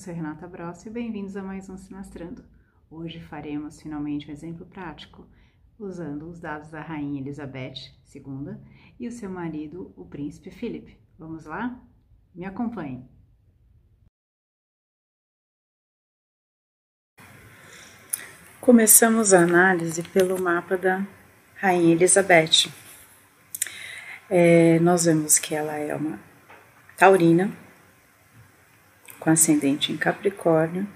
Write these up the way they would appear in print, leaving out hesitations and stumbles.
sou Renata Brossa e bem-vindos a mais um Sinastrando. Hoje faremos finalmente um exemplo prático, usando os dados da Rainha Elizabeth II e o seu marido, o Príncipe Philip. Vamos lá? Me acompanhem. Começamos a análise pelo mapa da Rainha Elizabeth. Nós vemos que ela é uma taurina, com ascendente em Capricórnio,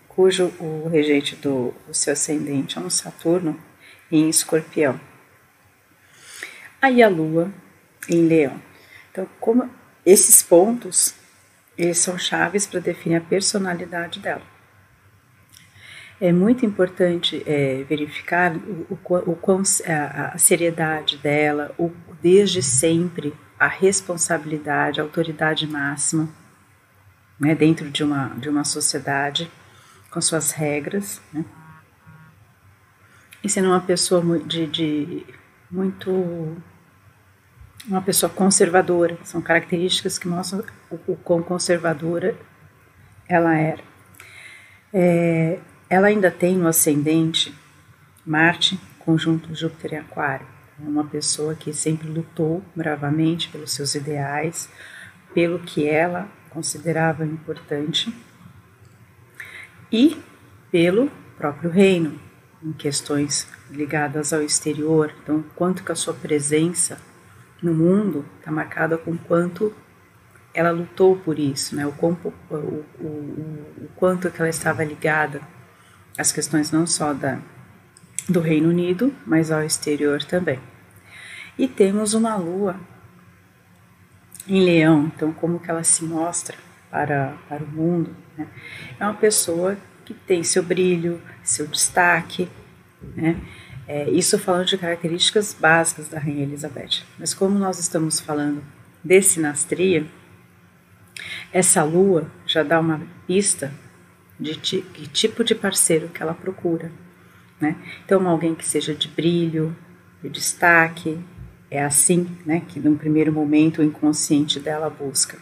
cujo o regente do seu ascendente é um Saturno em Escorpião. Aí a Lua em Leão. Então, como esses pontos, eles são chaves para definir a personalidade dela. É muito importante verificar a seriedade dela, desde sempre a responsabilidade, a autoridade máxima, né, dentro de uma sociedade com suas regras, né? E sendo uma pessoa uma pessoa conservadora. São características que mostram o quão conservadora ela era. Ela ainda tem no ascendente Marte conjunto Júpiter em Aquário. É uma pessoa que sempre lutou bravamente pelos seus ideais, pelo que ela considerava importante e pelo próprio reino, em questões ligadas ao exterior. Então, quanto que a sua presença no mundo está marcada com quanto ela lutou por isso, né? O quanto que ela estava ligada às questões não só do Reino Unido, mas ao exterior também. E temos uma Lua em Leão, então como que ela se mostra para o mundo, né? É uma pessoa que tem seu brilho, seu destaque, né? Isso falando de características básicas da Rainha Elizabeth. Mas como nós estamos falando de sinastria, essa Lua já dá uma pista de que tipo de parceiro que ela procura, né? Então alguém que seja de brilho, de destaque. É assim, né, que num primeiro momento o inconsciente dela busca.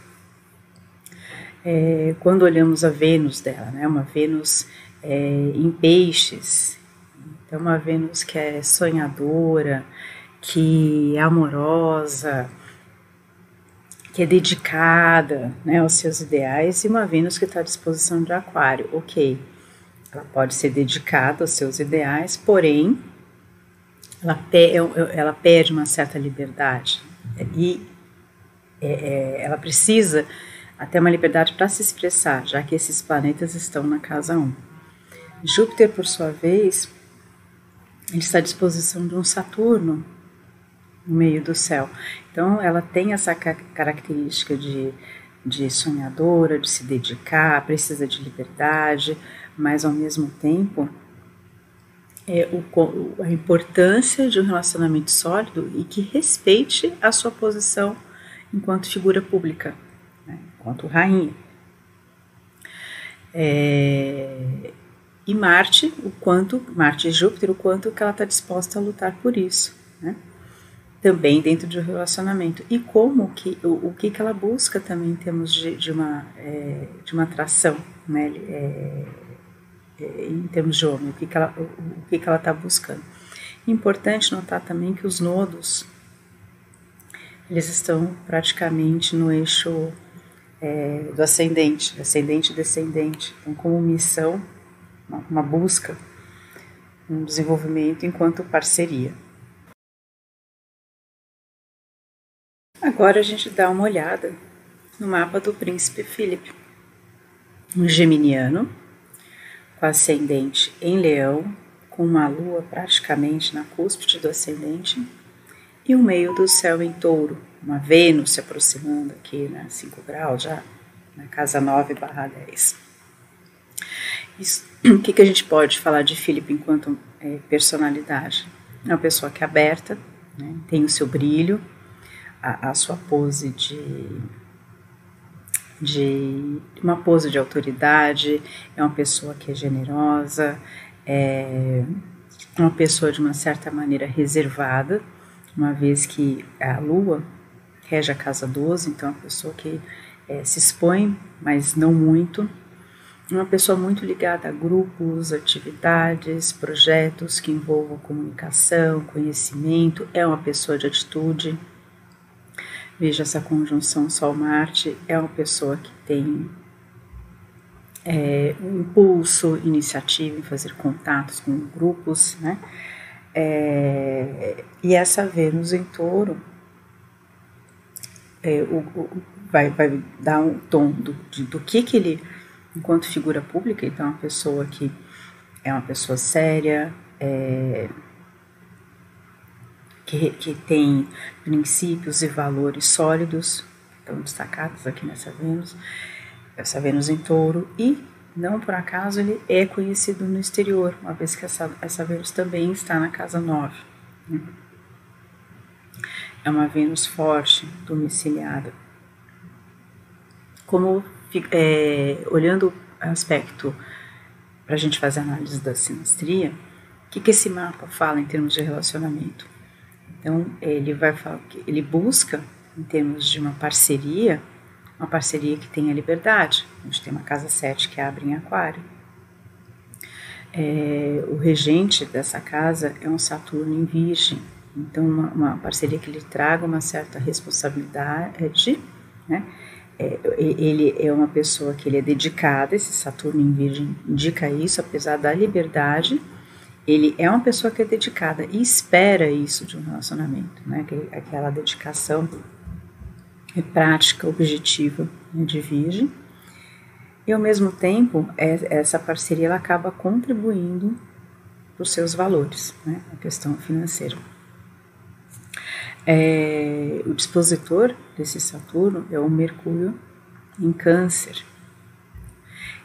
Quando olhamos a Vênus dela, né, uma Vênus em peixes, então uma Vênus que é sonhadora, que é amorosa, que é dedicada, né, aos seus ideais, e uma Vênus que está à disposição de Aquário. Ok, ela pode ser dedicada aos seus ideais, porém ela perde uma certa liberdade e ela precisa até uma liberdade para se expressar, já que esses planetas estão na casa 1. Júpiter, por sua vez, ele está à disposição de um Saturno no meio do céu. Então, ela tem essa característica de sonhadora, de se dedicar, precisa de liberdade, mas ao mesmo tempo a importância de um relacionamento sólido e que respeite a sua posição enquanto figura pública, né, enquanto rainha. E Marte e Júpiter, o quanto que ela está disposta a lutar por isso, né? Também dentro de um relacionamento. E o que ela busca também em termos de uma atração, né? Em termos de homem, o que ela está buscando. Importante notar também que os nodos, eles estão praticamente no eixo do ascendente e descendente. Então, como missão, uma busca, um desenvolvimento enquanto parceria. Agora a gente dá uma olhada no mapa do Príncipe Philip, um geminiano, com ascendente em Leão, com uma Lua praticamente na cúspide do ascendente e o meio do céu em Touro, uma Vênus se aproximando aqui, né, 5 graus já, na casa 9/10. O que a gente pode falar de Philip enquanto personalidade? É uma pessoa que é aberta, né, tem o seu brilho, a sua pose de uma pose de autoridade, é uma pessoa que é generosa, é uma pessoa de uma certa maneira reservada, uma vez que a Lua rege a casa 12, então é uma pessoa que se expõe, mas não muito. Uma pessoa muito ligada a grupos, atividades, projetos que envolvam comunicação, conhecimento, é uma pessoa de atitude. Veja essa conjunção Sol-Marte, é uma pessoa que tem um impulso, iniciativa em fazer contatos com grupos, né? E essa Vênus em Touro vai dar um tom do que ele, enquanto figura pública, então uma pessoa que é uma pessoa séria, que tem princípios e valores sólidos, estão destacados aqui nessa Vênus em Touro, e não por acaso ele é conhecido no exterior, uma vez que essa Vênus também está na casa 9. É uma Vênus forte, domiciliada. Olhando o aspecto, para a gente fazer análise da sinastria, o que esse mapa fala em termos de relacionamento? Então, ele vai falar que ele busca, em termos de uma parceria que tenha liberdade. A gente tem uma casa 7 que abre em Aquário. O regente dessa casa é um Saturno em Virgem. Então, uma parceria que lhe traga uma certa responsabilidade, né? Ele é uma pessoa que ele é dedicada, esse Saturno em Virgem indica isso, apesar da liberdade, ele é uma pessoa que é dedicada e espera isso de um relacionamento, né? Aquela dedicação prática, objetiva, né, de Virgem. E ao mesmo tempo, essa parceria ela acaba contribuindo para os seus valores, né? A questão financeira. O dispositor desse Saturno é o Mercúrio em Câncer.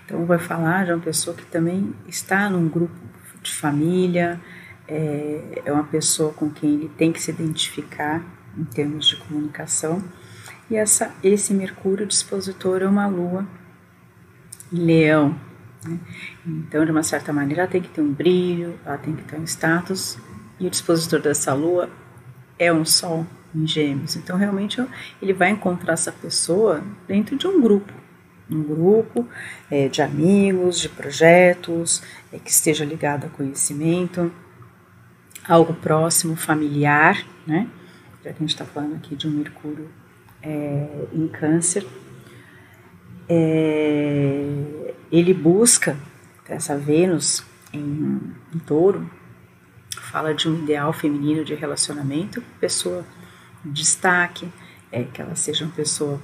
Então vai falar de uma pessoa que também está num grupo de família, é uma pessoa com quem ele tem que se identificar em termos de comunicação. E esse Mercúrio dispositor é uma Lua em Leão, né? Então, de uma certa maneira, ela tem que ter um brilho, ela tem que ter um status, e o dispositor dessa Lua é um Sol em Gêmeos. Então, realmente, ele vai encontrar essa pessoa dentro de um grupo de amigos, de projetos, que esteja ligado a conhecimento, algo próximo, familiar, né? Já que a gente está falando aqui de um Mercúrio em Câncer. Ele busca, essa Vênus em Touro, fala de um ideal feminino de relacionamento, pessoa de destaque, que ela seja uma pessoa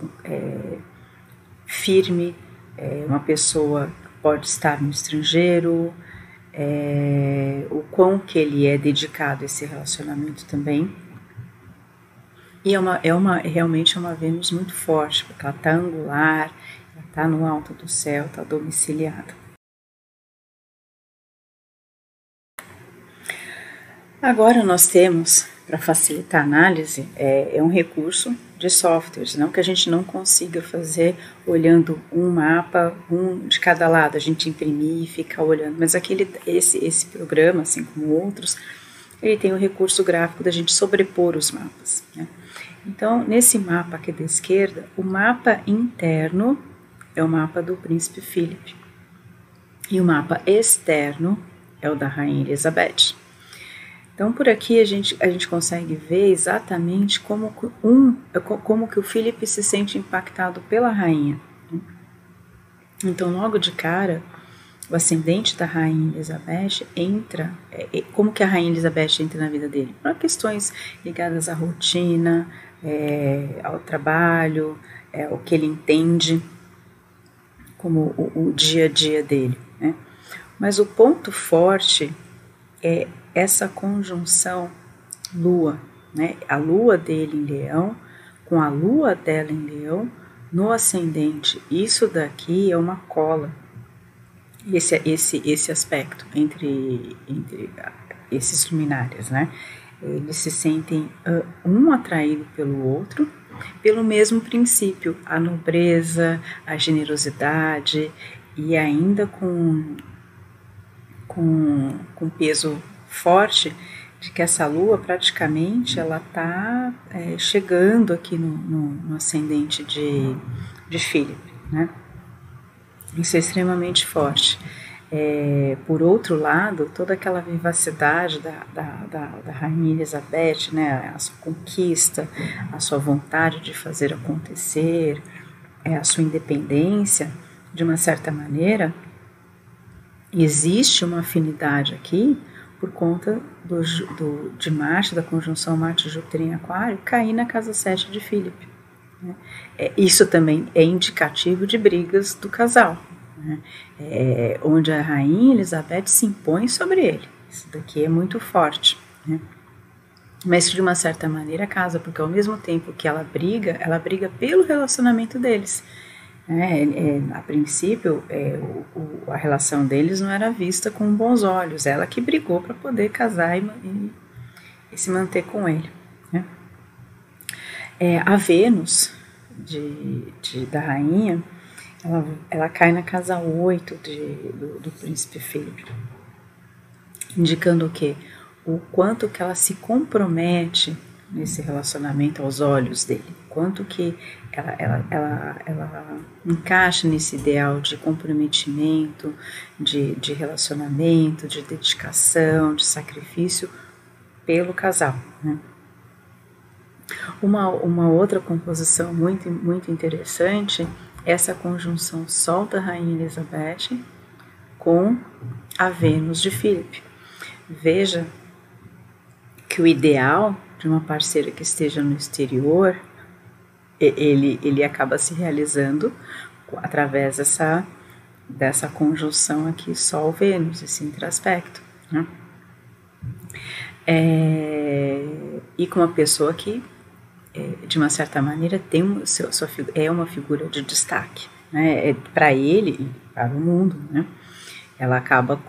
firme, uma pessoa que pode estar no estrangeiro, o quão que ele é dedicado a esse relacionamento também. E realmente é uma Vênus muito forte, porque ela está angular, ela está no alto do céu, está domiciliada. Agora nós temos, para facilitar a análise, um recurso de softwares, não que a gente não consiga fazer olhando um mapa, um de cada lado, a gente imprimir e ficar olhando, mas esse programa, assim como outros, ele tem o recurso gráfico da gente sobrepor os mapas, né? Então, nesse mapa aqui da esquerda, o mapa interno é o mapa do Príncipe Philip e o mapa externo é o da Rainha Elizabeth. Então, por aqui a gente consegue ver exatamente como que o Philip se sente impactado pela rainha. Então, logo de cara, o ascendente da Rainha Elizabeth entra, como que a Rainha Elizabeth entra na vida dele? Para questões ligadas à rotina, ao trabalho, o que ele entende como o dia a dia dele, né? Mas o ponto forte é essa conjunção Lua, né? A Lua dele em Leão, com a Lua dela em Leão, no ascendente. Isso daqui é uma cola. Esse aspecto entre esses luminares, né? Eles se sentem um atraído pelo outro, pelo mesmo princípio, a nobreza, a generosidade, e ainda com peso forte de que essa Lua praticamente ela está chegando aqui no ascendente de de Philip, né? Isso é extremamente forte. Por outro lado, toda aquela vivacidade da Rainha Elizabeth, né, a sua conquista, a sua vontade de fazer acontecer, a sua independência, de uma certa maneira, existe uma afinidade aqui por conta de Marte, da conjunção Marte-Júpiter em Aquário, cair na casa 7 de Philip. Né? Isso também é indicativo de brigas do casal, né? Onde a Rainha Elizabeth se impõe sobre ele. Isso daqui é muito forte, né? Mas de uma certa maneira casa, porque ao mesmo tempo que ela briga pelo relacionamento deles. A princípio, a relação deles não era vista com bons olhos. Ela que brigou para poder casar e se manter com ele, né? A Vênus da rainha, ela cai na casa 8 do príncipe Philip, indicando o quê? O quanto que ela se compromete nesse relacionamento aos olhos dele, quanto que ela encaixa nesse ideal de comprometimento, de relacionamento, de dedicação, de sacrifício pelo casal, né? Uma outra composição muito, muito interessante é essa conjunção Sol da Rainha Elizabeth com a Vênus de Philip. Veja que o ideal de uma parceira que esteja no exterior, ele acaba se realizando através dessa conjunção aqui Sol-Vênus, esse intraspecto, né? E com uma pessoa que, de uma certa maneira, tem é uma figura de destaque, né? Para ele e para o mundo, né? Ela acaba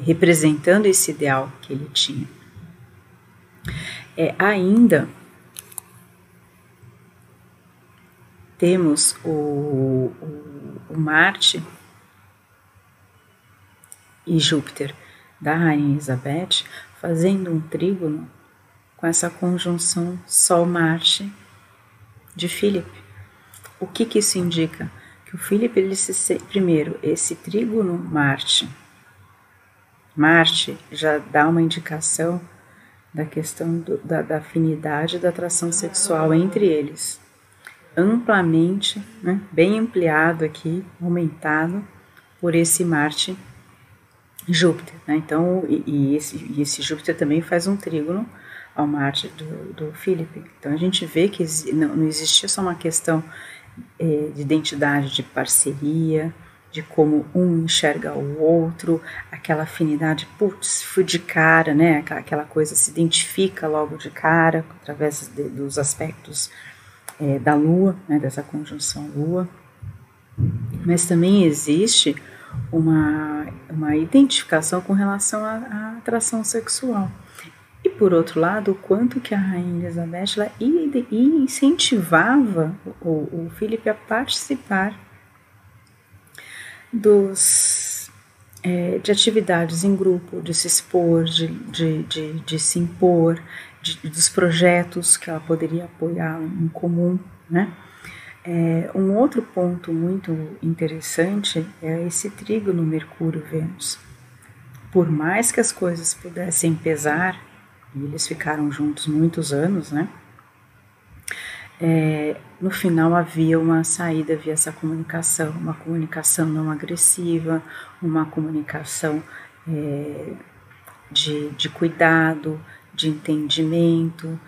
representando esse ideal que ele tinha. Ainda temos o Marte e Júpiter da Rainha Elizabeth fazendo um trígono com essa conjunção Sol-Marte de Philip. O que isso indica? Que o Philip, primeiro, esse trígono Marte já dá uma indicação da questão da afinidade e da atração sexual entre eles, amplamente, né, bem ampliado aqui, aumentado por esse Marte Júpiter, né? Então, esse Júpiter também faz um trígono ao Marte do Philip. Então a gente vê que não existia só uma questão de identidade, de parceria, de como um enxerga o outro, aquela afinidade, putz, fui de cara, né? Aquela coisa se identifica logo de cara, através dos aspectos da Lua, né? Dessa conjunção Lua. Mas também existe uma identificação com relação à atração sexual. E por outro lado, o quanto que a Rainha Elizabeth ela incentivava o Philip a participar de atividades em grupo, de se expor, de se impor, dos projetos que ela poderia apoiar em comum, né? Um outro ponto muito interessante é esse trígono Mercúrio-Vênus. Por mais que as coisas pudessem pesar, e eles ficaram juntos muitos anos, né? No final havia uma saída via essa comunicação, uma comunicação não agressiva, uma comunicação de cuidado, de entendimento,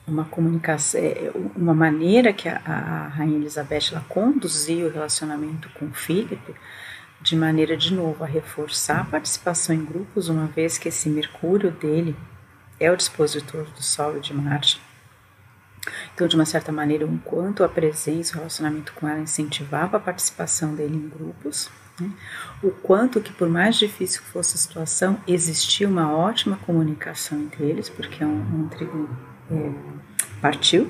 uma comunicação, uma maneira que a Rainha Elizabeth ela conduzia o relacionamento com o Philip, de maneira, de novo, a reforçar a participação em grupos, uma vez que esse Mercúrio dele é o dispositor do Sol e de Marte. Então, de uma certa maneira, enquanto a presença, o relacionamento com ela incentivava a participação dele em grupos, né, o quanto que, por mais difícil que fosse a situação, existia uma ótima comunicação entre eles, porque um trígono partiu,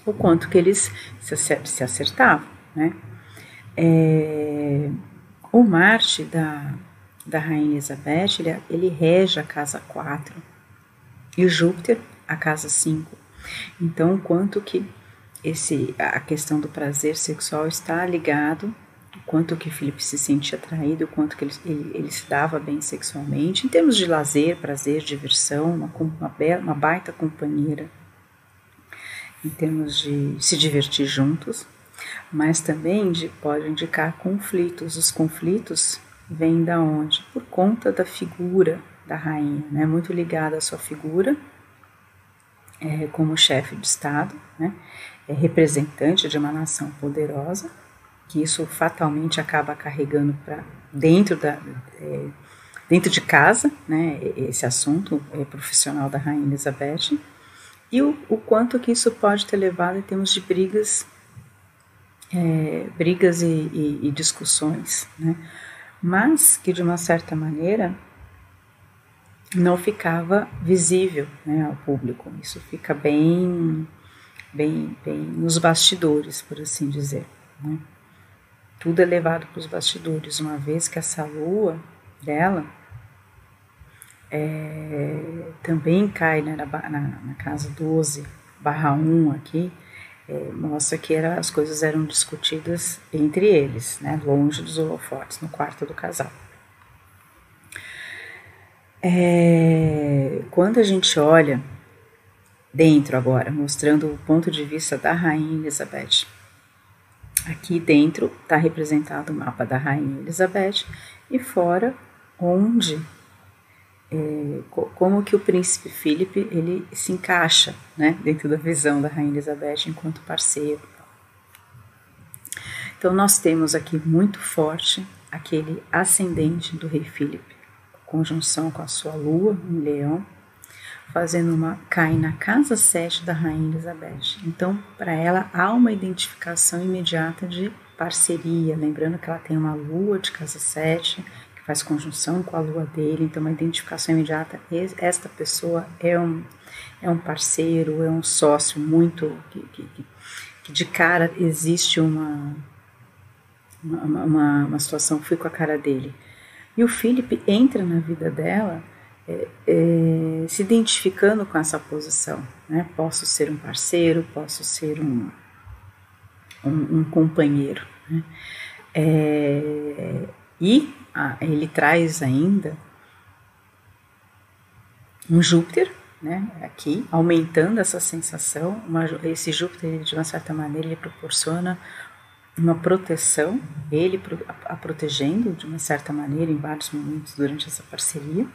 o quanto que eles se acertavam, né? O Marte da Rainha Elizabeth, ele rege a casa 4 e o Júpiter a casa 5. Então, o quanto que a questão do prazer sexual está ligado, o quanto que Filipe se sentia atraído, o quanto que ele se dava bem sexualmente, em termos de lazer, prazer, diversão, uma baita companheira, em termos de se divertir juntos, mas também pode indicar conflitos. Os conflitos vêm da onde? Por conta da figura da rainha, né? Muito ligada à sua figura como chefe de Estado, né? Representante de uma nação poderosa, que isso fatalmente acaba carregando para dentro de casa, né? Esse assunto profissional da rainha Elizabeth, e o quanto que isso pode ter levado em termos de brigas e discussões, né? Mas que de uma certa maneira não ficava visível, né, ao público. Isso fica bem nos bastidores, por assim dizer, né? Tudo é levado para os bastidores, uma vez que essa lua dela também cai, né, na casa 12/1 aqui, mostra que as coisas eram discutidas entre eles, né, longe dos holofotes, no quarto do casal. Quando a gente olha dentro agora, mostrando o ponto de vista da rainha Elizabeth, aqui dentro está representado o mapa da rainha Elizabeth e fora onde como que o príncipe Philip ele se encaixa, né, dentro da visão da rainha Elizabeth enquanto parceiro. Então nós temos aqui muito forte aquele ascendente do rei Philip, conjunção com a sua lua em Leão, fazendo cai na casa 7 da rainha Elizabeth. Então, para ela há uma identificação imediata de parceria, lembrando que ela tem uma lua de casa 7, faz conjunção com a lua dele, então uma identificação imediata, esta pessoa é um parceiro, é um sócio muito, que de cara existe uma situação, fui com a cara dele. E o Philip entra na vida dela se identificando com essa posição, né? Posso ser um parceiro, posso ser um companheiro, né? E ele traz ainda um Júpiter, né, aqui, aumentando essa sensação. Esse Júpiter, ele, de uma certa maneira, ele proporciona uma proteção, ele a protegendo de uma certa maneira em vários momentos durante essa parceria.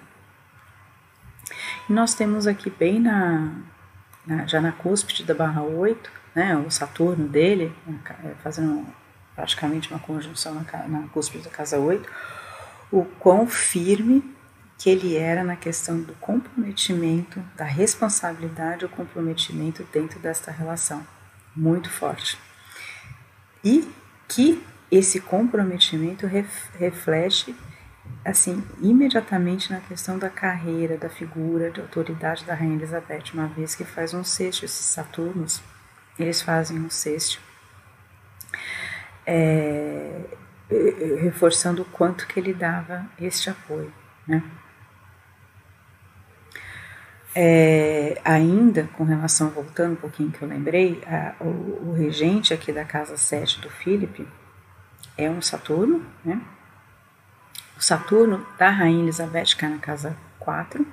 E nós temos aqui bem já na cúspide da barra 8, né, o Saturno dele, fazendo praticamente uma conjunção na cúspide da casa 8, o quão firme que ele era na questão do comprometimento, da responsabilidade, o comprometimento dentro desta relação, muito forte. E que esse comprometimento reflete, assim, imediatamente na questão da carreira, da figura de autoridade da rainha Elizabeth, uma vez que faz um sexto, esses Saturnos, eles fazem um sexto, reforçando o quanto que ele dava este apoio, né? Ainda com relação, voltando um pouquinho que eu lembrei, o regente aqui da casa 7 do Philip é um Saturno, né? O Saturno da rainha Elizabeth cai na casa 4,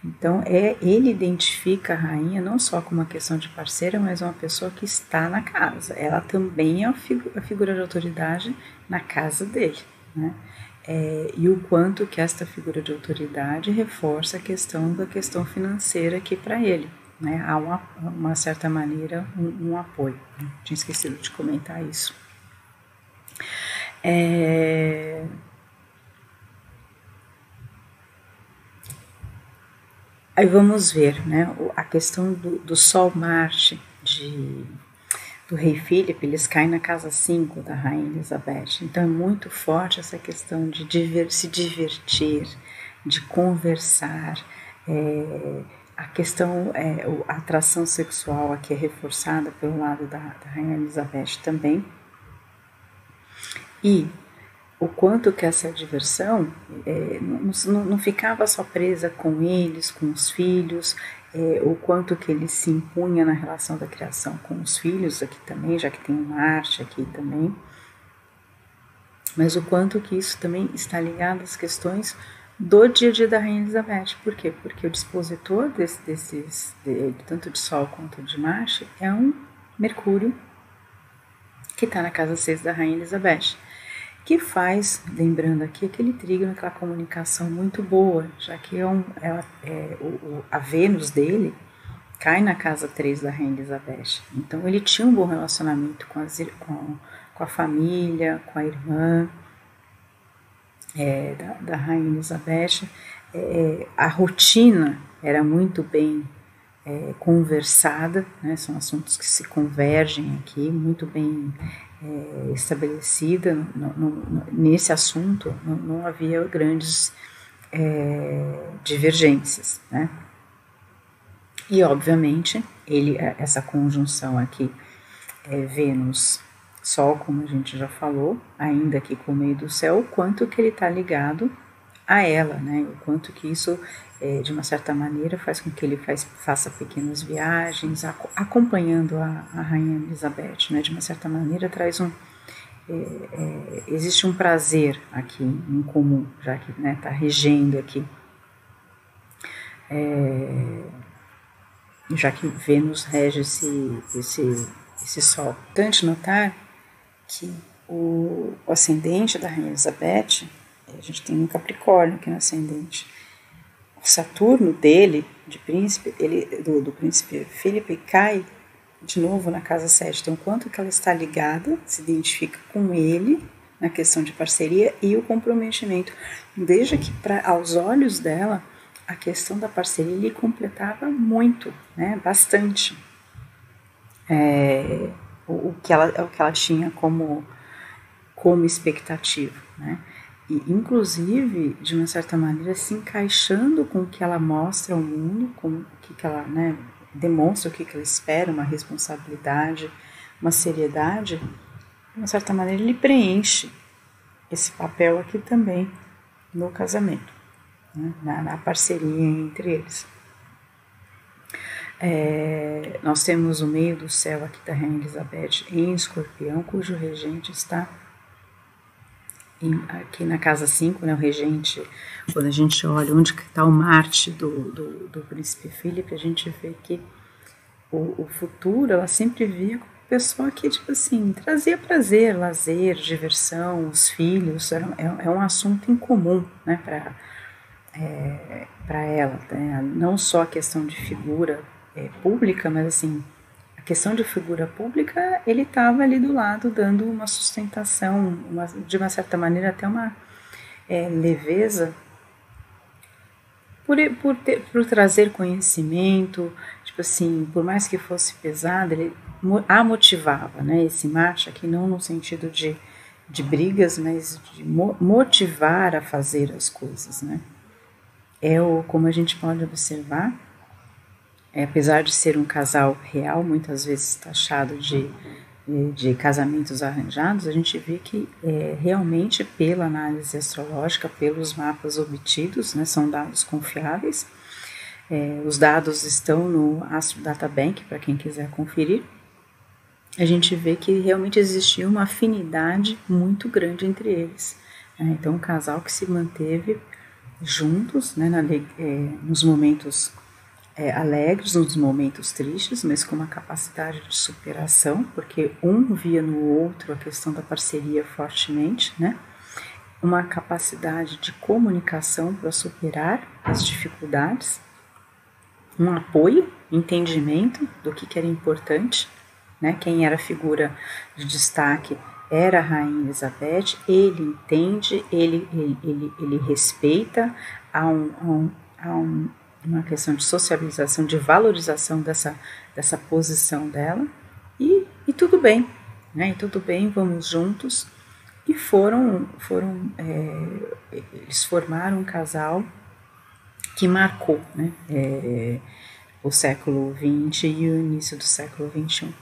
então ele identifica a rainha não só como uma questão de parceira, mas uma pessoa que está na casa. Ela também é a figura de autoridade na casa dele, né? E o quanto que esta figura de autoridade reforça a questão financeira aqui para ele, né? Há uma certa maneira um apoio, né? Tinha esquecido de comentar isso. Aí vamos ver, né, a questão do Sol-Marte do rei Philip, eles caem na casa 5 da rainha Elizabeth. Então é muito forte essa questão de se divertir, de conversar. A questão, a atração sexual aqui é reforçada pelo lado da rainha Elizabeth também. E o quanto que essa diversão não ficava só presa com eles, com os filhos, o quanto que ele se impunha na relação da criação com os filhos aqui também, já que tem uma arte aqui também, mas o quanto que isso também está ligado às questões do dia a dia da Rainha Elizabeth. Por quê? Porque o dispositor tanto de Sol quanto de Marte é um Mercúrio que está na casa 6 da Rainha Elizabeth, que faz, lembrando aqui, aquele trígono, aquela comunicação muito boa, já que a Vênus dele cai na casa 3 da Rainha Elizabeth. Então ele tinha um bom relacionamento com a família, com a irmã da Rainha Elizabeth. A rotina era muito bem conversada, né? São assuntos que se convergem aqui, muito bem estabelecida. Nesse assunto não havia grandes divergências, né? E obviamente essa conjunção aqui Vênus-Sol, como a gente já falou, ainda aqui com o meio do céu, o quanto que ele está ligado a ela, né? O quanto que isso de uma certa maneira faz com que ele faça pequenas viagens, acompanhando a Rainha Elizabeth, né? De uma certa maneira traz existe um prazer aqui em comum, já que está regendo aqui, já que Vênus rege esse Sol. Importante notar que o ascendente da Rainha Elizabeth, a gente tem um Capricórnio aqui no ascendente. O Saturno dele, do príncipe Felipe, cai de novo na casa 7. Então, quanto que ela está ligada, se identifica com ele na questão de parceria e o comprometimento. Veja que, aos olhos dela, a questão da parceria lhe completava muito, né, bastante. O que ela tinha como expectativa, né? E, inclusive, de uma certa maneira, se encaixando com o que ela mostra ao mundo, com o que ela, né, demonstra, o que ela espera, uma responsabilidade, uma seriedade. De uma certa maneira, ele preenche esse papel aqui também no casamento, né, na parceria entre eles. Nós temos o meio do céu aqui da Rainha Elizabeth em Escorpião, cujo regente está aqui na casa 5, né, o regente. Quando a gente olha onde está o Marte do príncipe Felipe, a gente vê que o futuro, ela sempre via como pessoa que, tipo assim, trazia prazer, lazer, diversão, os filhos, é um assunto em comum, né, para ela, né? Não só a questão de figura pública, mas assim, a questão de figura pública, ele estava ali do lado dando uma sustentação, de uma certa maneira até uma leveza, por trazer conhecimento, tipo assim, por mais que fosse pesado, ele a motivava, né? Esse Marte aqui não no sentido de brigas, mas de motivar a fazer as coisas, né? Como a gente pode observar, apesar de ser um casal real, muitas vezes taxado de casamentos arranjados, a gente vê que realmente pela análise astrológica, pelos mapas obtidos, né, são dados confiáveis. Os dados estão no Astro Data Bank, para quem quiser conferir. A gente vê que realmente existia uma afinidade muito grande entre eles. Então, um casal que se manteve juntos, né, nos momentos alegres, nos momentos tristes, mas com uma capacidade de superação, porque um via no outro a questão da parceria fortemente, né? Uma capacidade de comunicação para superar as dificuldades, um apoio, entendimento do que era importante, né? Quem era a figura de destaque era a Rainha Elizabeth. Ele entende, ele respeita, há uma questão de sociabilização, de valorização dessa posição dela, e tudo bem, né? E tudo bem, vamos juntos. E eles formaram um casal que marcou, né, o século XX e o início do século XXI.